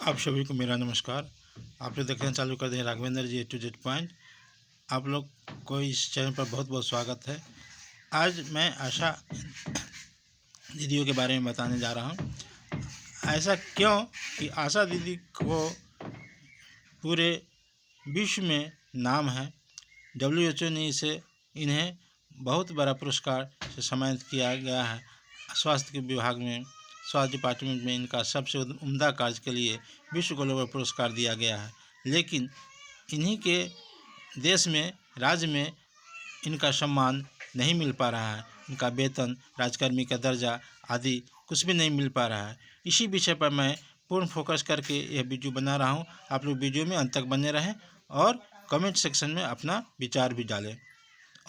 आप सभी को मेरा नमस्कार। आप लोग देखना चालू कर दें राघवेंद्र जी A to Z पॉइंट। आप लोग को इस चैनल पर बहुत बहुत स्वागत है। आज मैं आशा दीदियों के बारे में बताने जा रहा हूँ। ऐसा क्यों कि आशा दीदी को पूरे विश्व में नाम है। WHO ने इन्हें बहुत बड़ा पुरस्कार से सम्मानित किया गया है। स्वास्थ्य के विभाग में, स्वास्थ्य डिपार्टमेंट में इनका सबसे उम्दा कार्य के लिए विश्व ग्लोबल पुरस्कार दिया गया है। लेकिन इन्हीं के देश में, राज्य में इनका सम्मान नहीं मिल पा रहा है। इनका वेतन, राजकर्मी का दर्जा आदि कुछ भी नहीं मिल पा रहा है। इसी विषय पर मैं पूर्ण फोकस करके यह वीडियो बना रहा हूँ। आप लोग वीडियो में अंत तक बने रहें और कमेंट सेक्शन में अपना विचार भी डालें।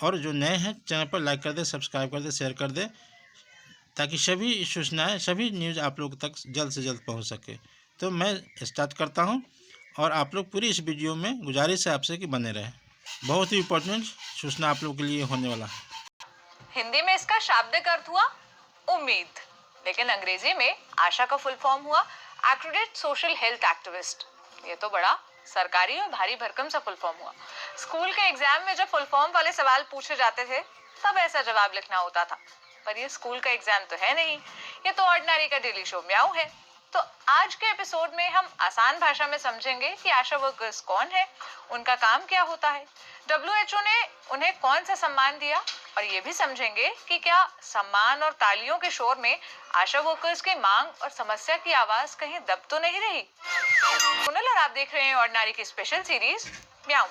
और जो नए हैं चैनल पर लाइक कर दें, सब्सक्राइब कर दें, शेयर कर दें, ताकि सभी सूचनाएं, सभी न्यूज़ आप लोग तक जल्द से जल्द पहुंच सके। तो मैं स्टार्ट करता हूं और आप लोग पूरी इस वीडियो में गुजारिश है आपसे कि बने रहें। बहुत ही इम्पोर्टेंट सूचना आप लोगों के लिए होने वाला है। हिंदी में इसका शाब्दिक अर्थ हुआ उम्मीद, लेकिन अंग्रेजी में आशा का फुल फॉर्म हुआ एक्रेडिट सोशल हेल्थ एक्टिविस्ट। ये तो बड़ा सरकारी और भारी भरकम सा फुल फॉर्म हुआ। स्कूल के एग्जाम में जब फुल फॉर्म वाले सवाल पूछे जाते थे तब ऐसा जवाब लिखना होता था, पर ये स्कूल का एग्जाम तो है नहीं, ये तो ऑर्डिनरी का डेली शो म्याऊ है। तो आज के एपिसोड में हम आसान भाषा में समझेंगे कि आशा वर्कर्स कौन है, उनका काम क्या होता है, WHO ने उन्हें कौन सा सम्मान दिया, और ये भी समझेंगे कि क्या सम्मान और तालियों के शोर में आशा वर्कर्स की मांग और समस्या की आवाज कहीं दब तो नहीं रही। कुनल और आप देख रहे हैं ऑर्डिनरी की स्पेशल सीरीज म्याऊ।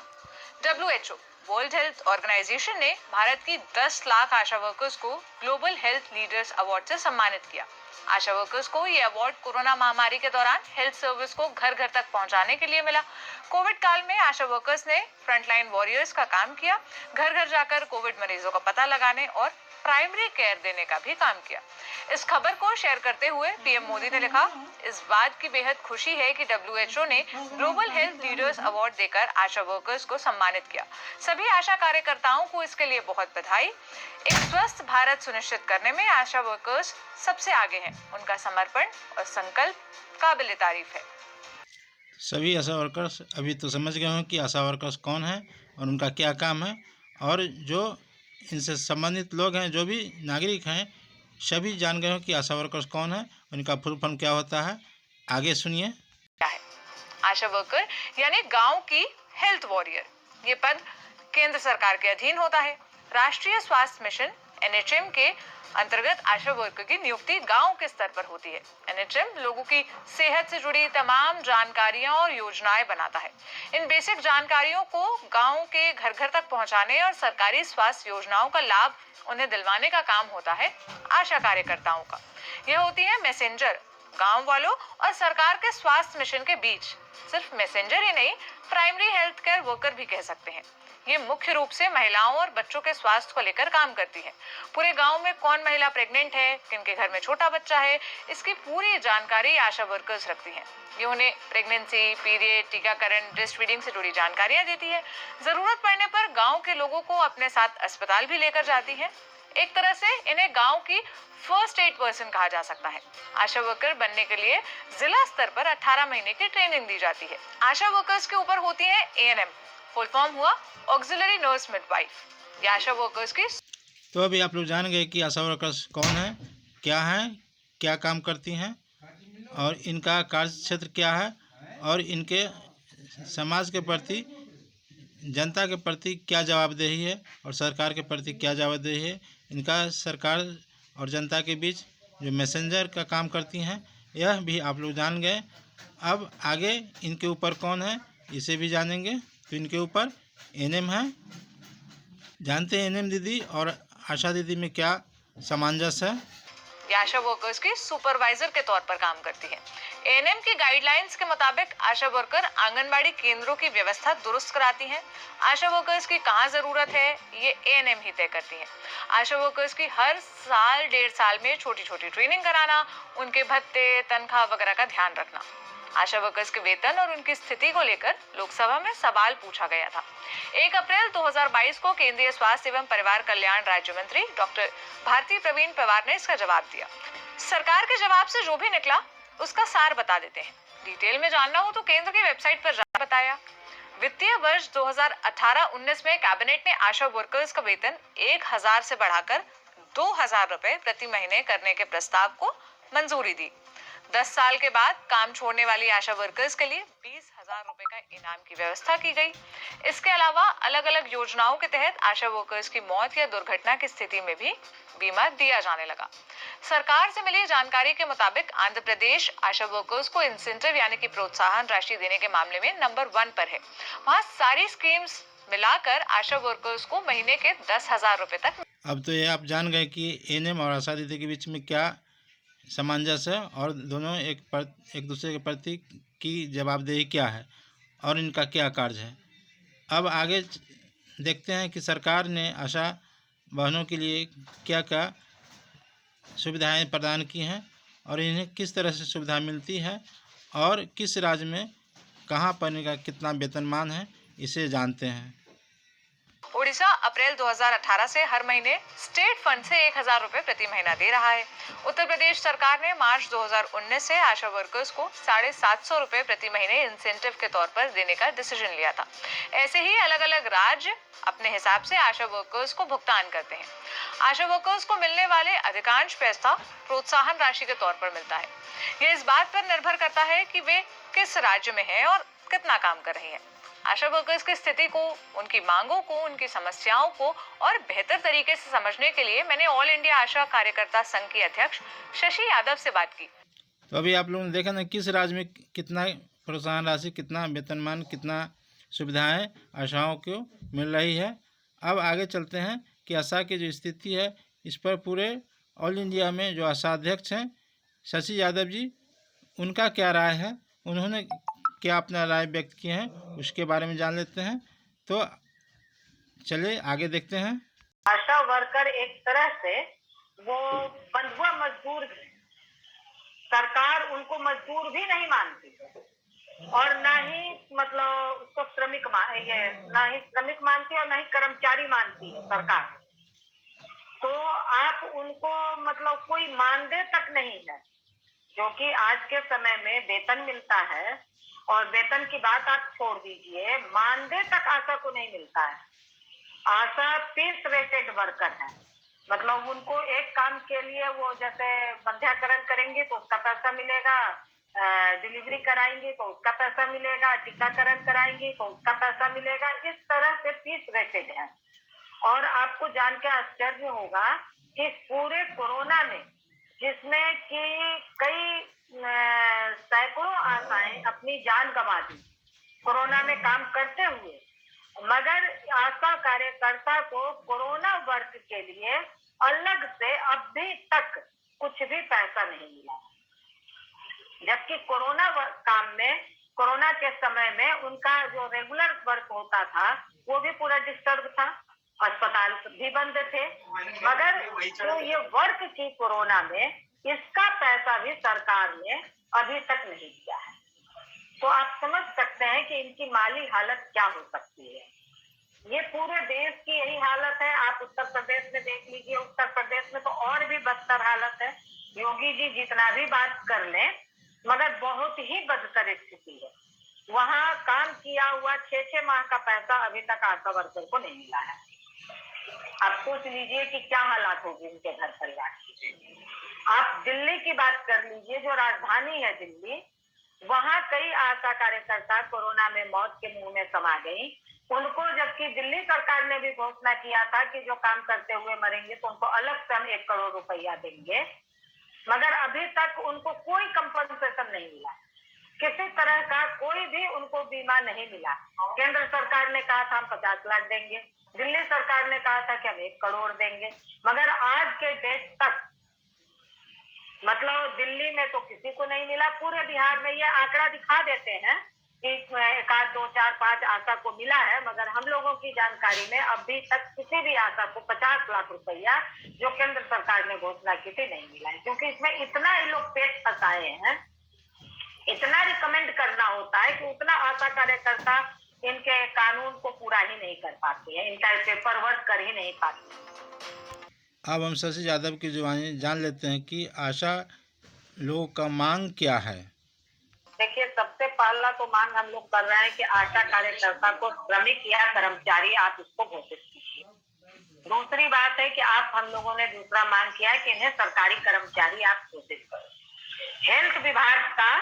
WHO वर्ल्ड हेल्थ ऑर्गेनाइजेशन ने भारत की 10 लाख आशा वर्कर्स को ग्लोबल हेल्थ लीडर्स अवार्ड से सम्मानित किया। आशा वर्कर्स को ये अवार्ड कोरोना महामारी के दौरान हेल्थ सर्विस को घर घर तक पहुंचाने के लिए मिला। कोविड काल में आशा वर्कर्स ने फ्रंटलाइन वॉरियर्स का काम किया, घर घर जाकर कोविड मरीजों का पता लगाने और प्राइमरी केयर देने का भी काम किया। इस खबर को शेयर करते हुए पीएम मोदी ने लिखा, इस बात की बेहद खुशी है कि WHO ने ग्लोबल हेल्थ लीडर्स अवार्ड देकर आशा वर्कर्स को सम्मानित किया। सभी आशा कार्यकर्ताओं को इसके लिए बहुत बधाई। एक स्वस्थ भारत सुनिश्चित करने में आशा वर्कर्स सबसे आगे हैं। उनका समर्पण और संकल्प काबिल तारीफ है। सभी आशा वर्कर्स अभी तो समझ गए हों कि आशा वर्कर्स कौन है और उनका क्या काम है, और जो इनसे संबंधित लोग हैं, जो भी नागरिक हैं, सभी जान गए हो कि आशा वर्कर्स कौन है, उनका फुल फॉर्म क्या होता है। आगे सुनिए। क्या है आशा वर्कर? यानी गांव की हेल्थ वॉरियर। ये पद केंद्र सरकार के अधीन होता है। राष्ट्रीय स्वास्थ्य मिशन NHM के अंतर्गत आशा वर्कर की नियुक्ति गांव के स्तर पर होती है। NHM लोगों की सेहत से जुड़ी तमाम जानकारियां और योजनाएं बनाता है। इन बेसिक जानकारियों को गांव के घर घर तक पहुंचाने और सरकारी स्वास्थ्य योजनाओं का लाभ उन्हें दिलवाने का काम होता है आशा कार्यकर्ताओं का। यह होती है मैसेंजर, गांव वालों और सरकार के स्वास्थ्य मिशन के बीच। सिर्फ मैसेंजर ही नहीं, प्राइमरी हेल्थ केयर वर्कर भी कह सकते हैं। ये मुख्य रूप से महिलाओं और बच्चों के स्वास्थ्य को लेकर काम करती है। पूरे गांव में कौन महिला प्रेग्नेंट है, किनके घर में छोटा बच्चा है, इसकी पूरी जानकारी आशा वर्कर्स रखती हैं। ये उन्हें प्रेगनेंसी, पीरियड, टीकाकरण, ब्रेस्ट फीडिंग से जुड़ी जानकारियां देती है। जरूरत पड़ने पर गांव के लोगों को अपने साथ अस्पताल भी लेकर जाती है। एक तरह से इन्हें गांव की फर्स्ट एड पर्सन कहा जा सकता है। आशा वर्कर बनने के लिए जिला स्तर पर 18 महीने की ट्रेनिंग दी जाती है। आशा वर्कर्स के ऊपर होती है ANM, फुल फॉर्म हुआ ऑक्सिलरी नर्स मिडवाइफ। ये आशा वर्कर्स की। तो अभी आप लोग जान गए कि आशा वर्कर्स कौन है, क्या काम करती हैं, और इनका कार्य क्षेत्र क्या है, और इनके समाज के प्रति, जनता के प्रति क्या जवाबदेही है, और सरकार के प्रति क्या जवाबदेही है। इनका सरकार और जनता के बीच जो मैसेंजर का काम करती हैं, यह भी आप लोग जान गए। अब आगे इनके ऊपर कौन है, इसे भी जानेंगे। तो इनके ऊपर NM है। जानते हैं NM दीदी और आशा दीदी में क्या सामंजस्य है। आशा वर्कर्स की सुपरवाइजर के तौर पर काम करती है। ANM की गाइडलाइंस के मुताबिक आशा वर्कर आंगनबाड़ी केंद्रों की व्यवस्था दुरुस्त कराती हैं। आशा वर्कर्स की कहाँ जरूरत है, ये ANM ही तय करती है। आशा वर्कर्स की हर साल 1.5 साल में छोटी छोटी ट्रेनिंग कराना, उनके भत्ते, तनख्वाह वगैरह का ध्यान रखना। आशा वर्कर्स के वेतन और उनकी स्थिति को लेकर लोकसभा में सवाल पूछा गया था। 1 अप्रैल 2022 को केंद्रीय स्वास्थ्य एवं परिवार कल्याण राज्य मंत्री डॉक्टर भारती प्रवीण पवार ने इसका जवाब दिया। सरकार के जवाब से जो भी निकला उसका सार बता देते हैं। डिटेल में जानना हो तो केंद्र की वेबसाइट पर जा बताया। वित्तीय वर्ष 2018-19 में कैबिनेट ने आशा वर्कर्स का वेतन 1,000 से बढ़ाकर 2,000 रुपए प्रति महीने करने के प्रस्ताव को मंजूरी दी। 10 साल के बाद काम छोड़ने वाली आशा वर्कर्स के लिए 20,000 रुपए का इनाम की व्यवस्था की गई। इसके अलावा अलग अलग योजनाओं के तहत आशा वर्कर्स की मौत या दुर्घटना की स्थिति में भी बीमा दिया जाने लगा। सरकार से मिली जानकारी के मुताबिक आंध्र प्रदेश आशा वर्कर्स को इंसेंटिव यानी कि प्रोत्साहन राशि देने के मामले में नंबर 1 पर है। वहाँ सारी स्कीम्स मिलाकर आशा वर्कर्स को महीने के 10,000 रुपए तक। अब तो ये आप जान गए कि एएनएम और आशा दीदी के बीच में क्या सामंजस्य है और दोनों एक दूसरे के प्रति की जवाबदेही क्या है और इनका क्या कार्य है। अब आगे देखते हैं कि सरकार ने आशा बहनों के लिए क्या क्या सुविधाएं प्रदान की हैं और इन्हें किस तरह से सुविधा मिलती है और किस राज्य में कहाँ पर इनका कितना वेतनमान है, इसे जानते हैं। ओडिशा अप्रैल 2018 से हर महीने स्टेट फंड से 1,000 रुपए प्रति महीना दे रहा है। उत्तर प्रदेश सरकार ने मार्च 2019 से आशा वर्कर्स को 750 रुपए प्रति महीने इंसेंटिव के तौर पर देने का डिसीजन लिया था। ऐसे ही अलग अलग राज्य अपने हिसाब से आशा वर्कर्स को भुगतान करते हैं। आशा वर्कर्स को मिलने वाले अधिकांश पैसा प्रोत्साहन राशि के तौर पर मिलता है। यह इस बात पर निर्भर करता है कि वे किस राज्य में हैं और कितना काम कर रही हैं। आशा वर्कर्स की स्थिति को, उनकी मांगों को, उनकी समस्याओं को और बेहतर तरीके से समझने के लिए मैंने ऑल इंडिया आशा कार्यकर्ता संघ की अध्यक्ष शशि यादव से बात की। तो अभी आप लोगों ने देखा ना किस राज्य में कितना प्रोत्साहन राशि, कितना वेतनमान, कितना सुविधाएं आशाओं को मिल रही है। अब आगे चलते हैं कि आशा की जो स्थिति है इस पर पूरे ऑल इंडिया में जो आशा अध्यक्ष हैं शशि यादव जी, उनका क्या राय है, उन्होंने क्या अपना राय व्यक्त किए हैं, उसके बारे में जान लेते हैं। तो चलिए आगे देखते हैं। आशा वर्कर एक तरह से वो बंधुआ मजदूर है। सरकार उनको मजदूर भी नहीं मानती है और ना ही मतलब उसको श्रमिक ना ही श्रमिक मानती और ना ही कर्मचारी मानती है सरकार। तो आप उनको मतलब कोई मानदेय तक नहीं है, क्योंकि आज के समय में वेतन मिलता है और वेतन की बात आप छोड़ दीजिए, मानदेय तक आशा को नहीं मिलता है। आशा पीस रेटेड वर्कर है, मतलब उनको एक काम के लिए वो जैसे बंध्याकरण करेंगे तो उसका पैसा मिलेगा, डिलीवरी कराएंगे तो उसका पैसा मिलेगा, टीकाकरण कराएंगे तो उसका पैसा मिलेगा। इस तरह से पीस रेटेड है। और आपको जान के आश्चर्य होगा कि पूरे कोरोना में जिसमें कि कई सैकड़ों आशाएं अपनी जान गंवा दी कोरोना में काम करते हुए, मगर आशा कार्यकर्ता को कोरोना वर्क के लिए अलग से अभी तक कुछ भी पैसा नहीं मिला। जबकि कोरोना के समय में उनका जो रेगुलर वर्क होता था वो भी पूरा डिस्टर्ब था, अस्पताल भी बंद थे, मगर जो ये वर्क की कोरोना में इसका पैसा भी सरकार ने अभी तक नहीं दिया है। तो आप समझ सकते हैं कि इनकी माली हालत क्या हो सकती है। ये पूरे देश की यही हालत है। आप उत्तर प्रदेश में देख लीजिए, उत्तर प्रदेश में तो और भी बदतर हालत है। योगी जी जितना भी बात कर लें, मगर बहुत ही बदतर स्थिति है। वहां काम किया हुआ 6-6 माह का पैसा अभी तक आशा वर्कर को नहीं मिला है। आप सोच लीजिए कि क्या हालात होगी उनके घर परिवार की। आप दिल्ली की बात कर लीजिए, जो राजधानी है दिल्ली, वहां कई आशा कार्यकर्ता कोरोना में मौत के मुंह में समा गई। उनको जबकि दिल्ली सरकार ने भी घोषणा किया था कि जो काम करते हुए मरेंगे तो उनको अलग से हम 1 करोड़ रुपया देंगे, मगर अभी तक उनको कोई कंपनसेशन नहीं मिला। किसी तरह का कोई भी उनको बीमा नहीं मिला। केंद्र सरकार ने कहा था हम 50 लाख देंगे, दिल्ली सरकार ने कहा था कि हम 1 करोड़ देंगे, मगर आज के डेट तक मतलब दिल्ली में तो किसी को नहीं मिला। पूरे बिहार में ये आंकड़ा दिखा देते हैं कि 1, 2, 4, 5 आशा को मिला है, मगर हम लोगों की जानकारी में अभी तक किसी भी आशा को 50 लाख रुपया जो केंद्र सरकार ने घोषणा की थी नहीं मिला है, क्योंकि इसमें इतना ये लोग पेट फंसाए हैं। इतना रिकमेंड करना होता है कि उतना आशा कार्यकर्ता इनके कानून को पूरा ही नहीं कर पाते हैं, इनका पेपर वर्क कर ही नहीं पाते। अब हम शशि यादव की जुबानी जान लेते हैं कि आशा लोगों का मांग क्या है। देखिए, पहला तो मांग हम लोग कर रहे हैं कि आशा कार्यकर्ता को श्रमिक या कर्मचारी आप इसको घोषित कीजिए। दूसरी बात है कि आप हम लोगों ने दूसरा मांग किया है कि इन्हें सरकारी कर्मचारी आप घोषित करें। हेल्थ विभाग का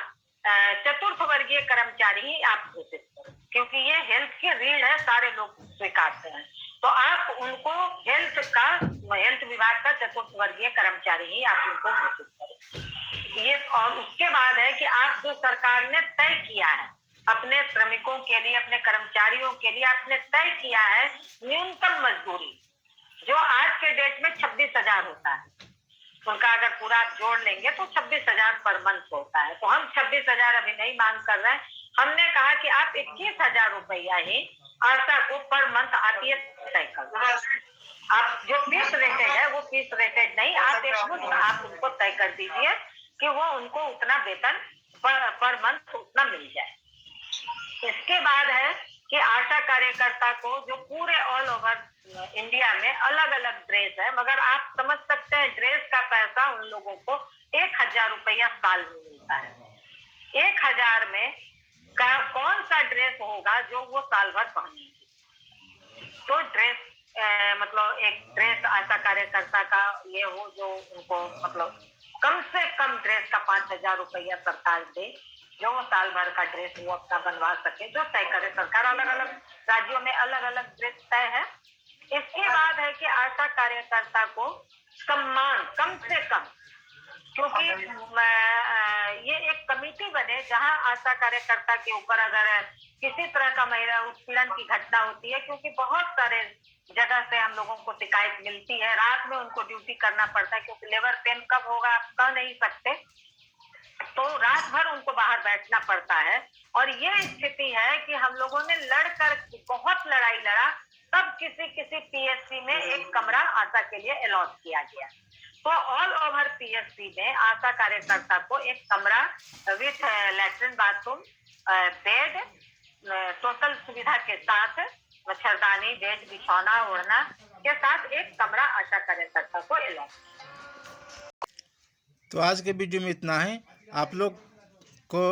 चतुर्थ वर्गीय कर्मचारी ही आप घोषित करें, क्योंकि ये हेल्थ की रीढ़ है, सारे लोग स्वीकारते हैं। तो आप उनको हेल्थ विभाग का चतुर्थ वर्गीय कर्मचारी ही आप उनको घोषित करें। ये और उसके बाद है कि आप जो सरकार ने तय किया है अपने श्रमिकों के लिए, अपने कर्मचारियों के लिए आपने तय किया है न्यूनतम मजदूरी, जो आज के डेट में 26,000 होता है। उनका अगर पूरा आप जोड़ लेंगे तो 26,000 पर मंथ होता है। तो हम 26,000 अभी नहीं मांग कर रहे हैं। हमने कहा कि आप 21,000 रुपया ही आशा को पर मंथ आती है तय कर। आप जो फीस रेटेड है वो फीस रेटेड नहीं, आप एक मुश्त आप उनको तय कर दीजिए कि वो उनको उतना वेतन पर मंथ उतना मिल जाए। इसके बाद है कि आशा कार्यकर्ता को जो पूरे ऑल ओवर इंडिया में अलग अलग ड्रेस है, मगर आप समझ सकते हैं ड्रेस का पैसा उन लोगों को 1,000 रुपया साल में मिलता है। 1,000 में कौन सा ड्रेस होगा जो वो साल भर पहनेंगे। तो ड्रेस मतलब एक ड्रेस आशा कार्यकर्ता का ये हो जो उनको मतलब कम से कम ड्रेस का 5,000 रुपया सरकार दे, जो वो साल भर का ड्रेस वो अपना बनवा सके, जो तय करे सरकार। अलग अलग राज्यों में अलग अलग ड्रेस तय है। इसके बाद है कि आशा कार्यकर्ता को सम्मान कम से कम, क्योंकि ये एक कमेटी बने जहां आशा कार्यकर्ता के ऊपर अगर किसी तरह का महिला उत्पीड़न की घटना होती है, क्योंकि बहुत सारे जगह से हम लोगों को शिकायत मिलती है, रात में उनको ड्यूटी करना पड़ता है, क्योंकि लेबर पेन कब होगा आप कह नहीं सकते, तो रात भर उनको बाहर बैठना पड़ता है। और ये स्थिति है कि हम लोगों ने लड़कर बहुत लड़ाई लड़ा, तब किसी पीएससी में एक कमरा आशा के लिए अलॉट किया गया। तो ऑल ओवर पीएससी में आशा कार्यकर्ता को एक कमरा with latrine, bathroom, bed, total सुविधा के साथ, मच्छरदानी, बेड, बिछौना, ओढ़ना के साथ एक कमरा आशा कार्यकर्ता को अलॉट। तो आज के वीडियो में इतना है। आप लोग को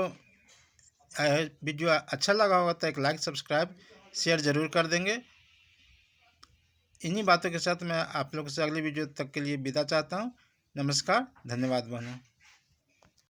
वीडियो अच्छा लगा होगा तो एक लाइक, सब्सक्राइब, शेयर ज़रूर कर देंगे। इन्हीं बातों के साथ मैं आप लोगों से अगली वीडियो तक के लिए विदा चाहता हूँ। नमस्कार, धन्यवाद बहनों।